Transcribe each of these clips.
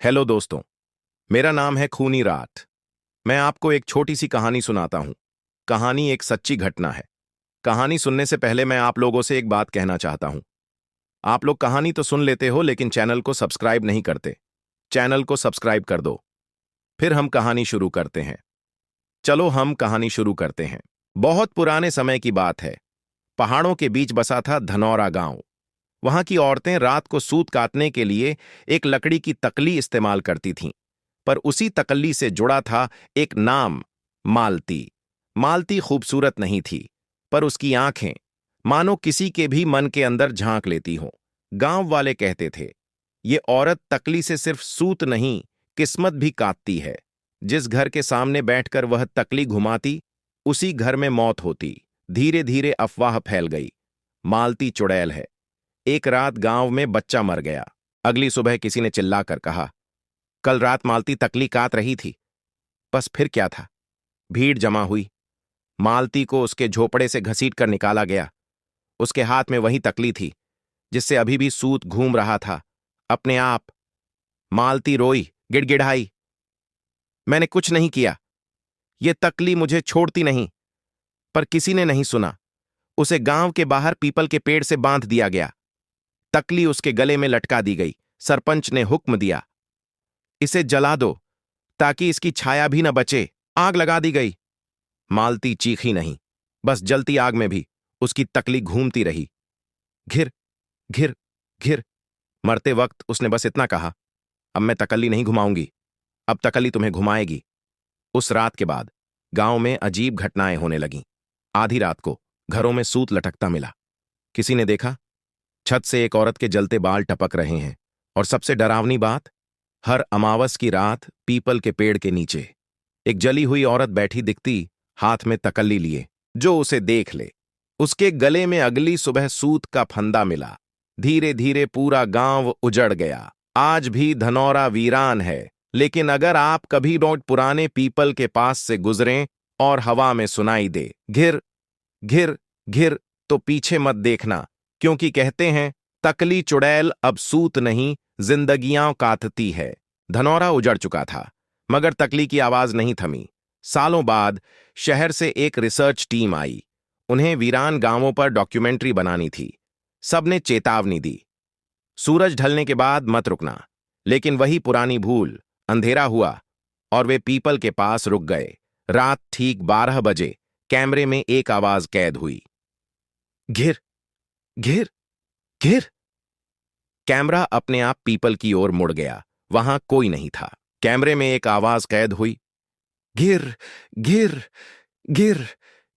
Hello दोस्तों। मेरा नाम है खूनी रात। मैं आपको एक छोटी सी कहानी सुनाता हूं। कहानी एक सच्ची घटना है। कहानी सुनने से पहले मैं आप लोगों से एक बात कहना चाहता हूं। आप लोग कहानी तो सुन लेते हो लेकिन चैनल को सब्सक्राइब नहीं करते। चैनल को सब्सक्राइब कर दो। फिर हम कहानी शुरू करते हैं। चलो हम कहानी शुरू करते हैं। बहुत पुराने समय की बात है। पहाड़ों के बीच बसा था धनौरा गांव। वहां की औरतें रात को सूत काटने के लिए एक लकड़ी की तकली इस्तेमाल करती थीं। पर उसी तकल्ली से जुड़ा था एक नाम, मालती। मालती खूबसूरत नहीं थी, पर उसकी आंखें मानो किसी के भी मन के अंदर झांक लेती हों। गांव वाले कहते थे, ये औरत तकली से सिर्फ सूत नहीं, किस्मत भी काटती है। जिस घर के सामने बैठकर वह तकली घुमाती, उसी घर में मौत होती। धीरे धीरे अफवाह फैल गई, मालती चुड़ैल है। एक रात गांव में बच्चा मर गया। अगली सुबह किसी ने चिल्लाकर कहा, कल रात मालती तकली काट रही थी। बस फिर क्या था? भीड़ जमा हुई। मालती को उसके झोपड़े से घसीट कर निकाला गया। उसके हाथ में वही तकली थी जिससे अभी भी सूत घूम रहा था अपने आप। मालती रोई, गिड़गिड़ाई, मैंने कुछ नहीं किया, ये तकली मुझे छोड़ती नहीं। पर किसी ने नहीं सुना। उसे गांव के बाहर पीपल के पेड़ से बांध दिया गया। तकली उसके गले में लटका दी गई। सरपंच ने हुक्म दिया, इसे जला दो ताकि इसकी छाया भी न बचे। आग लगा दी गई। मालती चीखी नहीं, बस जलती आग में भी उसकी तकली घूमती रही। घिर घिर घिर। मरते वक्त उसने बस इतना कहा, अब मैं तकल्ली नहीं घुमाऊंगी, अब तकल्ली तुम्हें घुमाएगी। उस रात के बाद गांव में अजीब घटनाएं होने लगीं। आधी रात को घरों में सूत लटकता मिला। किसी ने देखा, छत से एक औरत के जलते बाल टपक रहे हैं। और सबसे डरावनी बात, हर अमावस की रात पीपल के पेड़ के नीचे एक जली हुई औरत बैठी दिखती, हाथ में तकल्ली लिए। जो उसे देख ले, उसके गले में अगली सुबह सूत का फंदा मिला। धीरे धीरे पूरा गांव उजड़ गया। आज भी धनौरा वीरान है, लेकिन अगर आप कभी रोड पुराने पीपल के पास से गुजरें और हवा में सुनाई दे घिर घिर घिर, तो पीछे मत देखना, क्योंकि कहते हैं तकली चुड़ैल अब सूत नहीं, जिंदगियां काटती है। धनौरा उजड़ चुका था, मगर तकली की आवाज नहीं थमी। सालों बाद शहर से एक रिसर्च टीम आई। उन्हें वीरान गांवों पर डॉक्यूमेंट्री बनानी थी। सबने चेतावनी दी, सूरज ढलने के बाद मत रुकना। लेकिन वही पुरानी भूल, अंधेरा हुआ और वे पीपल के पास रुक गए। रात ठीक 12 बजे कैमरे में एक आवाज कैद हुई, घिर घिर घिर। कैमरा अपने आप पीपल की ओर मुड़ गया। वहां कोई नहीं था। कैमरे में एक आवाज कैद हुई, घिर घिर घिर।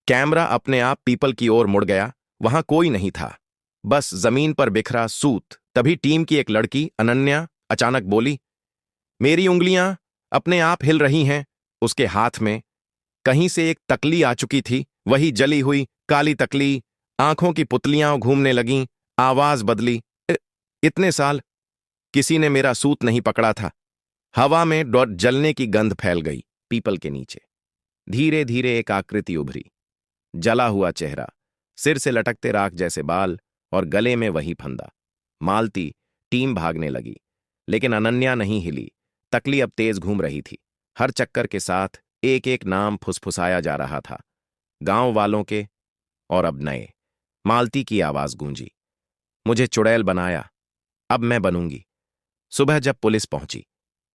कैमरा अपने आप पीपल की ओर मुड़ गया। वहां कोई नहीं था, बस जमीन पर बिखरा सूत। तभी टीम की एक लड़की अनन्या अचानक बोली, मेरी उंगलियां अपने आप हिल रही हैं। उसके हाथ में कहीं से एक तकली आ चुकी थी, वही जली हुई काली तकली। आंखों की पुतलियां घूमने लगीं। आवाज बदली, इतने साल किसी ने मेरा सूत नहीं पकड़ा था। हवा में डॉट जलने की गंध फैल गई। पीपल के नीचे धीरे धीरे एक आकृति उभरी। जला हुआ चेहरा, सिर से लटकते राख जैसे बाल और गले में वही फंदा। मालती। टीम भागने लगी, लेकिन अनन्या नहीं हिली। तकली अब तेज घूम रही थी। हर चक्कर के साथ एक एक नाम फुसफुसाया जा रहा था, गांव वालों के और अब नए। मालती की आवाज गूंजी, मुझे चुड़ैल बनाया, अब मैं बनूंगी। सुबह जब पुलिस पहुंची,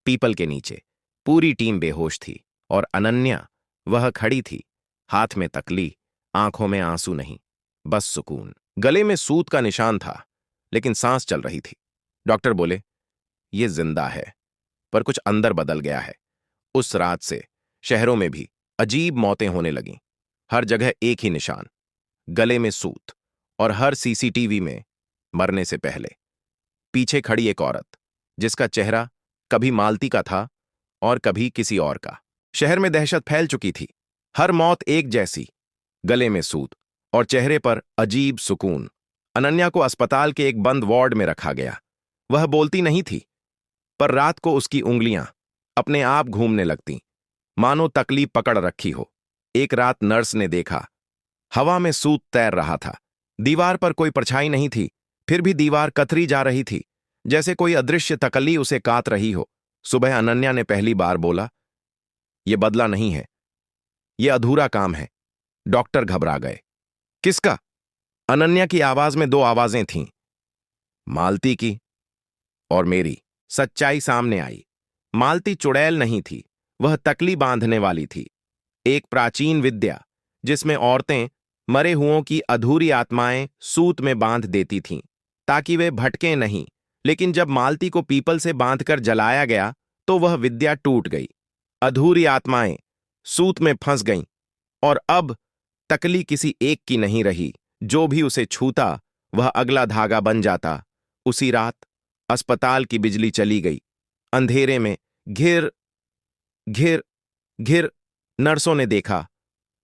पीपल के नीचे पूरी टीम बेहोश थी और अनन्या वह खड़ी थी, हाथ में तकली, आंखों में आंसू नहीं, बस सुकून। गले में सूत का निशान था, लेकिन सांस चल रही थी। डॉक्टर बोले, ये जिंदा है, पर कुछ अंदर बदल गया है। उस रात से शहरों में भी अजीब मौतें होने लगीं। हर जगह एक ही निशान, गले में सूत, और हर सीसीटीवी में मरने से पहले पीछे खड़ी एक औरत, जिसका चेहरा कभी मालती का था और कभी किसी और का। शहर में दहशत फैल चुकी थी। हर मौत एक जैसी, गले में सूत और चेहरे पर अजीब सुकून। अनन्या को अस्पताल के एक बंद वार्ड में रखा गया। वह बोलती नहीं थी, पर रात को उसकी उंगलियां अपने आप घूमने लगतीं, मानो तकलीफ पकड़ रखी हो। एक रात नर्स ने देखा, हवा में सूत तैर रहा था। दीवार पर कोई परछाई नहीं थी, फिर भी दीवार कतरी जा रही थी, जैसे कोई अदृश्य तकली उसे काट रही हो। सुबह अनन्या ने पहली बार बोला, यह बदला नहीं है, यह अधूरा काम है। डॉक्टर घबरा गए। किसका? अनन्या की आवाज में दो आवाजें थीं, मालती की और मेरी। सच्चाई सामने आई। मालती चुड़ैल नहीं थी, वह तकली बांधने वाली थी। एक प्राचीन विद्या जिसमें औरतें मरे हुओं की अधूरी आत्माएं सूत में बांध देती थीं ताकि वे भटकें नहीं। लेकिन जब मालती को पीपल से बांधकर जलाया गया तो वह विद्या टूट गई। अधूरी आत्माएं सूत में फंस गईं और अब तकली किसी एक की नहीं रही। जो भी उसे छूता वह अगला धागा बन जाता। उसी रात अस्पताल की बिजली चली गई। अंधेरे में घिर घिर घिर नर्सों ने देखा,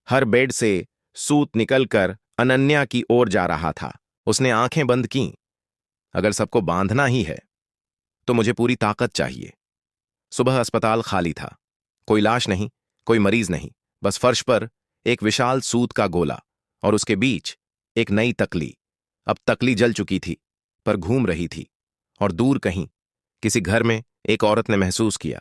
हर बेड से सूत निकलकर अनन्या की ओर जा रहा था। उसने आंखें बंद कीं। अगर सबको बांधना ही है तो मुझे पूरी ताकत चाहिए। सुबह अस्पताल खाली था। कोई लाश नहीं, कोई मरीज नहीं, बस फर्श पर एक विशाल सूत का गोला और उसके बीच एक नई तकली। अब तकली जल चुकी थी पर घूम रही थी। और दूर कहीं किसी घर में एक औरत ने महसूस किया,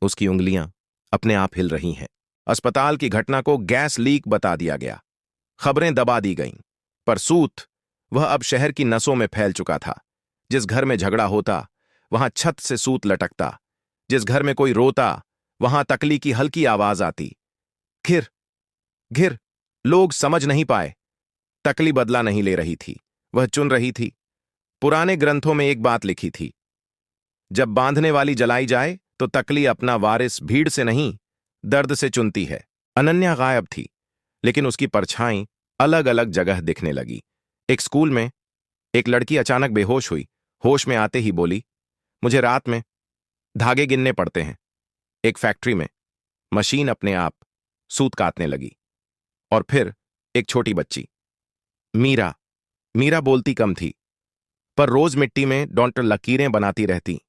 उसकी उंगलियां अपने आप हिल रही हैं। अस्पताल की घटना को गैस लीक बता दिया गया। खबरें दबा दी गईं, पर सूत वह अब शहर की नसों में फैल चुका था। जिस घर में झगड़ा होता वहां छत से सूत लटकता। जिस घर में कोई रोता वहां तकली की हल्की आवाज आती, घिर घिर। लोग समझ नहीं पाए। तकली बदला नहीं ले रही थी, वह चुन रही थी। पुराने ग्रंथों में एक बात लिखी थी, जब बांधने वाली जलाई जाए तो तकली अपना वारिस भीड़ से नहीं दर्द से चुनती है। अनन्या गायब थी, लेकिन उसकी परछाई अलग अलग जगह दिखने लगी। एक स्कूल में एक लड़की अचानक बेहोश हुई। होश में आते ही बोली, मुझे रात में धागे गिनने पड़ते हैं। एक फैक्ट्री में मशीन अपने आप सूत काटने लगी। और फिर एक छोटी बच्ची, मीरा। मीरा बोलती कम थी, पर रोज मिट्टी में डॉक्टर लकीरें बनाती रहती।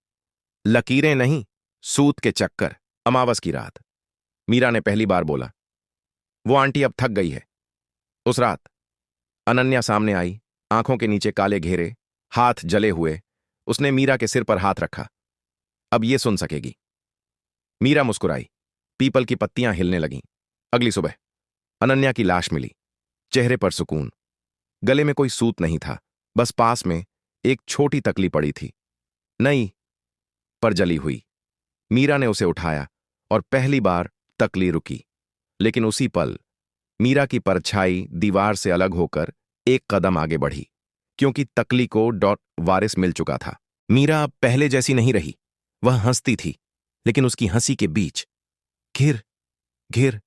लकीरें नहीं, सूत के चक्कर। अमावस की रात मीरा ने पहली बार बोला, वो आंटी अब थक गई है। उस रात अनन्या सामने आई, आंखों के नीचे काले घेरे, हाथ जले हुए। उसने मीरा के सिर पर हाथ रखा। अब ये सुन सकेगी। मीरा मुस्कुराई। पीपल की पत्तियां हिलने लगीं। अगली सुबह अनन्या की लाश मिली। चेहरे पर सुकून। गले में कोई सूत नहीं था, बस पास में एक छोटी तकली पड़ी थी, नई पर जली हुई। मीरा ने उसे उठाया और पहली बार तकली रुकी। लेकिन उसी पल मीरा की परछाई दीवार से अलग होकर एक कदम आगे बढ़ी, क्योंकि तकली को वारिस मिल चुका था। मीरा अब पहले जैसी नहीं रही। वह हंसती थी, लेकिन उसकी हंसी के बीच घिर घिर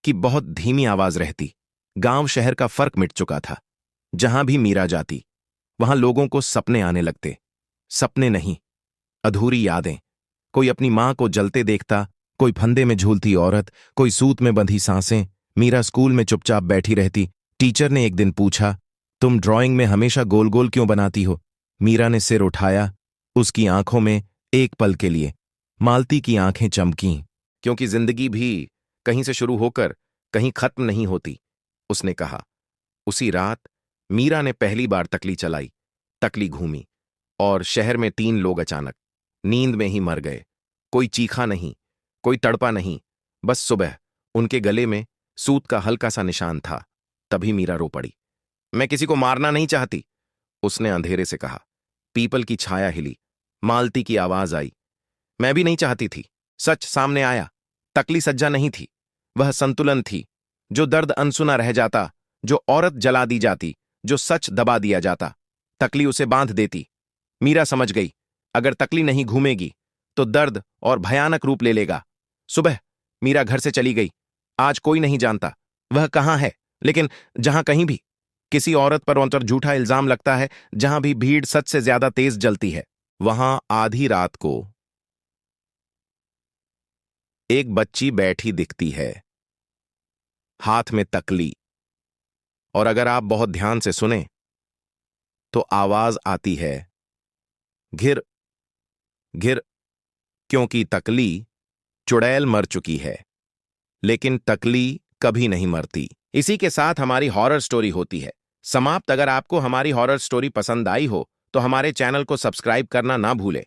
की बहुत धीमी आवाज रहती। गांव शहर का फर्क मिट चुका था। जहां भी मीरा जाती वहां लोगों को सपने आने लगते। सपने नहीं, अधूरी यादें। कोई अपनी मां को जलते देखता, कोई फंदे में झूलती औरत, कोई सूत में बंधी सांसें। मीरा स्कूल में चुपचाप बैठी रहती। टीचर ने एक दिन पूछा, तुम ड्राइंग में हमेशा गोल गोल क्यों बनाती हो? मीरा ने सिर उठाया। उसकी आंखों में एक पल के लिए मालती की आंखें चमकीं, क्योंकि जिंदगी भी कहीं से शुरू होकर कहीं खत्म नहीं होती, उसने कहा। उसी रात मीरा ने पहली बार तकली चलाई। तकली घूमी और शहर में 3 लोग अचानक नींद में ही मर गए। कोई चीखा नहीं, कोई तड़पा नहीं, बस सुबह उनके गले में सूत का हल्का सा निशान था। तभी मीरा रो पड़ी। मैं किसी को मारना नहीं चाहती, उसने अंधेरे से कहा। पीपल की छाया हिली। मालती की आवाज आई, मैं भी नहीं चाहती थी। सच सामने आया। तकली सज्जा नहीं थी, वह संतुलन थी। जो दर्द अनसुना रह जाता, जो औरत जला दी जाती, जो सच दबा दिया जाता, तकली उसे बांध देती। मीरा समझ गई, अगर तकली नहीं घूमेगी तो दर्द और भयानक रूप ले लेगा। सुबह मीरा घर से चली गई। आज कोई नहीं जानता वह कहां है, लेकिन जहां कहीं भी किसी औरत पर उन पर झूठा इल्जाम लगता है, जहां भी भीड़ सच से ज्यादा तेज जलती है, वहां आधी रात को एक बच्ची बैठी दिखती है, हाथ में तकली। और अगर आप बहुत ध्यान से सुने तो आवाज आती है, घिर घिर। क्योंकि तकली चुड़ैल मर चुकी है, लेकिन तकली कभी नहीं मरती। इसी के साथ हमारी हॉरर स्टोरी होती है समाप्त। अगर आपको हमारी हॉरर स्टोरी पसंद आई हो तो हमारे चैनल को सब्सक्राइब करना ना भूलें।